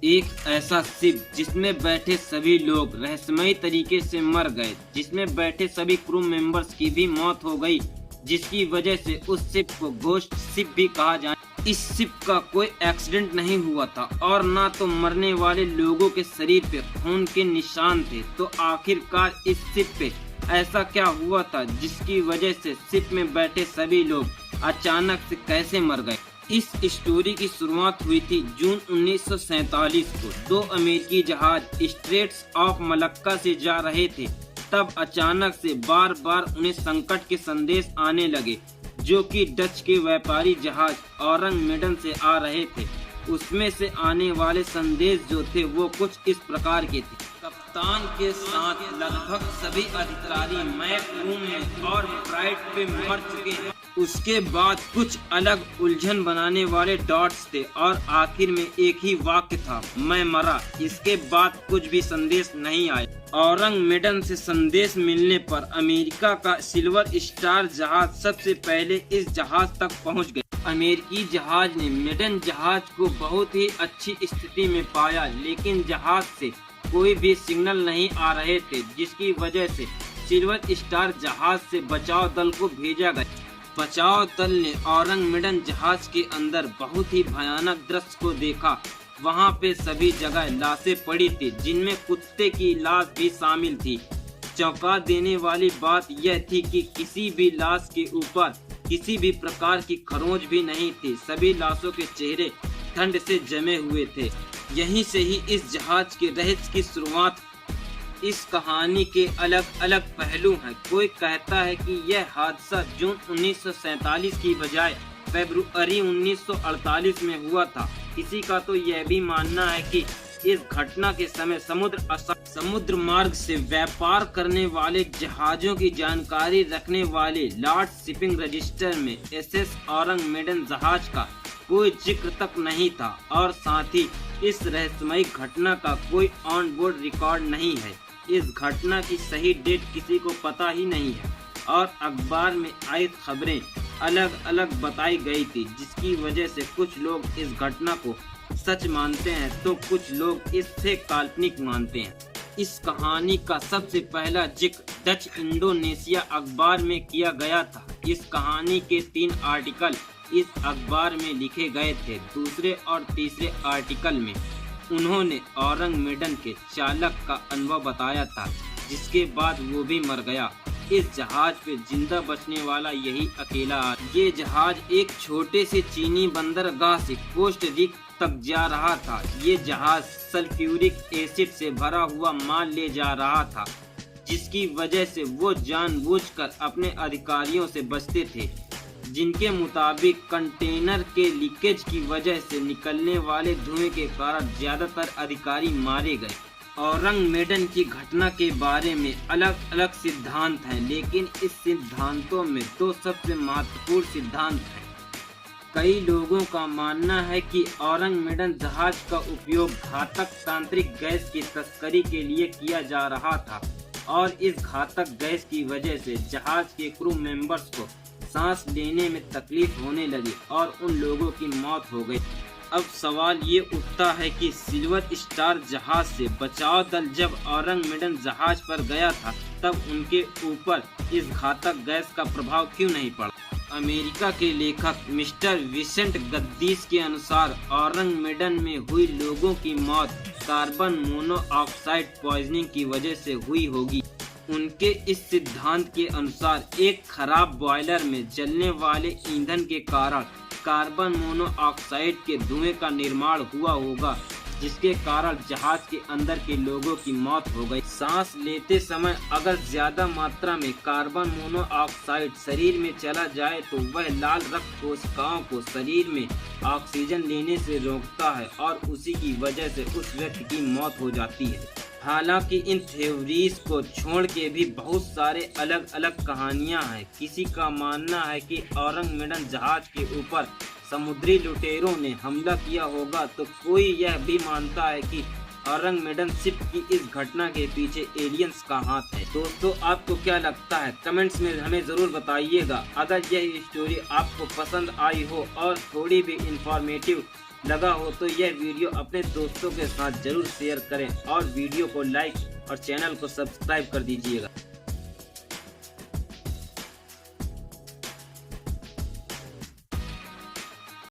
एक ऐसा शिप जिसमें बैठे सभी लोग रहस्यमयी तरीके से मर गए, जिसमें बैठे सभी क्रू मेंबर्स की भी मौत हो गई, जिसकी वजह से उस शिप को घोस्ट शिप भी कहा जाए। इस शिप का कोई एक्सीडेंट नहीं हुआ था और ना तो मरने वाले लोगों के शरीर पे खून के निशान थे। तो आखिरकार इस शिप पे ऐसा क्या हुआ था जिसकी वजह से शिप में बैठे सभी लोग अचानक से कैसे मर गए? इस स्टोरी की शुरुआत हुई थी जून 1947 को। दो अमेरिकी जहाज स्ट्रेट्स ऑफ मलक्का से जा रहे थे। तब अचानक से बार बार उन्हें संकट के संदेश आने लगे, जो कि डच के व्यापारी जहाज औरंग मेडन से आ रहे थे। उसमें से आने वाले संदेश जो थे वो कुछ इस प्रकार के थे। कप्तान के साथ लगभग सभी अधिकारी मैप रूम में और फ्लाइट पे मर चुके हैं। उसके बाद कुछ अलग उलझन बनाने वाले डॉट्स थे और आखिर में एक ही वाक्य था, मैं मरा। इसके बाद कुछ भी संदेश नहीं आया। औरंग मेडन से संदेश मिलने पर अमेरिका का सिल्वर स्टार जहाज सबसे पहले इस जहाज तक पहुंच गया। अमेरिकी जहाज ने मेडन जहाज को बहुत ही अच्छी स्थिति में पाया, लेकिन जहाज से कोई भी सिग्नल नहीं आ रहे थे, जिसकी वजह से सिल्वर स्टार जहाज से बचाव दल को भेजा गया। बचाव दल ने औरंग मेडन जहाज के अंदर बहुत ही भयानक दृश्य को देखा। वहां पे सभी जगह लाशें पड़ी थी, जिनमें कुत्ते की लाश भी शामिल थी। चौंका देने वाली बात यह थी कि किसी भी लाश के ऊपर किसी भी प्रकार की खरोंच भी नहीं थी। सभी लाशों के चेहरे ठंड से जमे हुए थे। यहीं से ही इस जहाज के रहस्य की शुरुआत। इस कहानी के अलग अलग पहलू हैं। कोई कहता है कि यह हादसा जून 1947 की बजाय फरवरी 1948 में हुआ था। किसी का तो यह भी मानना है कि इस घटना के समय समुद्र मार्ग से व्यापार करने वाले जहाजों की जानकारी रखने वाले लॉर्ड शिपिंग रजिस्टर में एसएस औरंग मेडन जहाज का कोई जिक्र तक नहीं था और साथ ही इस रहस्यमयी घटना का कोई ऑन बोर्ड रिकॉर्ड नहीं है। इस घटना की सही डेट किसी को पता ही नहीं है और अखबार में आई खबरें अलग अलग बताई गई थी, जिसकी वजह से कुछ लोग इस घटना को सच मानते हैं तो कुछ लोग इससे काल्पनिक मानते हैं। इस कहानी का सबसे पहला जिक्र डच इंडोनेशिया अखबार में किया गया था। इस कहानी के 3 आर्टिकल इस अखबार में लिखे गए थे। दूसरे और तीसरे आर्टिकल में उन्होंने औरंग मेडन के चालक का अनुभव बताया था, जिसके बाद वो भी मर गया। इस जहाज पे जिंदा बचने वाला यही अकेला। ये जहाज एक छोटे से चीनी बंदरगाह से कोस्ट रिक तक जा रहा था। ये जहाज सल्फ्यूरिक एसिड से भरा हुआ माल ले जा रहा था, जिसकी वजह से वो जानबूझकर अपने अधिकारियों से बचते थे, जिनके मुताबिक कंटेनर के लीकेज की वजह से निकलने वाले धुएं के कारण ज्यादातर अधिकारी मारे गए। औरंग मेडन की घटना के बारे में अलग अलग सिद्धांत हैं, लेकिन इस सिद्धांतों में 2 सबसे महत्वपूर्ण सिद्धांत हैं। कई लोगों का मानना है कि औरंग मेडन जहाज का उपयोग घातक तांत्रिक गैस की तस्करी के लिए किया जा रहा था और इस घातक गैस की वजह से जहाज के क्रू मेंबर्स को सांस लेने में तकलीफ होने लगी और उन लोगों की मौत हो गई। अब सवाल ये उठता है कि सिल्वर स्टार जहाज से बचाव दल जब औरंग मेडन जहाज पर गया था, तब उनके ऊपर इस घातक गैस का प्रभाव क्यों नहीं पड़ा? अमेरिका के लेखक मिस्टर विसेंट गद्दीस के अनुसार औरंग मेडन में हुई लोगों की मौत कार्बन मोनोऑक्साइड पॉइजनिंग की वजह से हुई होगी। उनके इस सिद्धांत के अनुसार एक खराब बॉयलर में जलने वाले ईंधन के कारण कार्बन मोनोऑक्साइड के धुएं का निर्माण हुआ होगा, जिसके कारण जहाज के अंदर के लोगों की मौत हो गई। सांस लेते समय अगर ज्यादा मात्रा में कार्बन मोनोऑक्साइड शरीर में चला जाए तो वह लाल रक्त कोशिकाओं को शरीर में ऑक्सीजन लेने से रोकता है और उसी की वजह से उस व्यक्ति की मौत हो जाती है। हालांकि इन थ्योरीज को छोड़ के भी बहुत सारे अलग अलग कहानियां हैं। किसी का मानना है कि औरंग मेडन जहाज के ऊपर समुद्री लुटेरों ने हमला किया होगा, तो कोई यह भी मानता है कि औरंग मेडन शिप की इस घटना के पीछे एलियंस का हाथ है। दोस्तों, आपको क्या लगता है? कमेंट्स में हमें जरूर बताइएगा। अगर यह स्टोरी आपको पसंद आई हो और थोड़ी भी इंफॉर्मेटिव लगा हो तो यह वीडियो अपने दोस्तों के साथ जरूर शेयर करें और वीडियो को लाइक और चैनल को सब्सक्राइब कर दीजिएगा।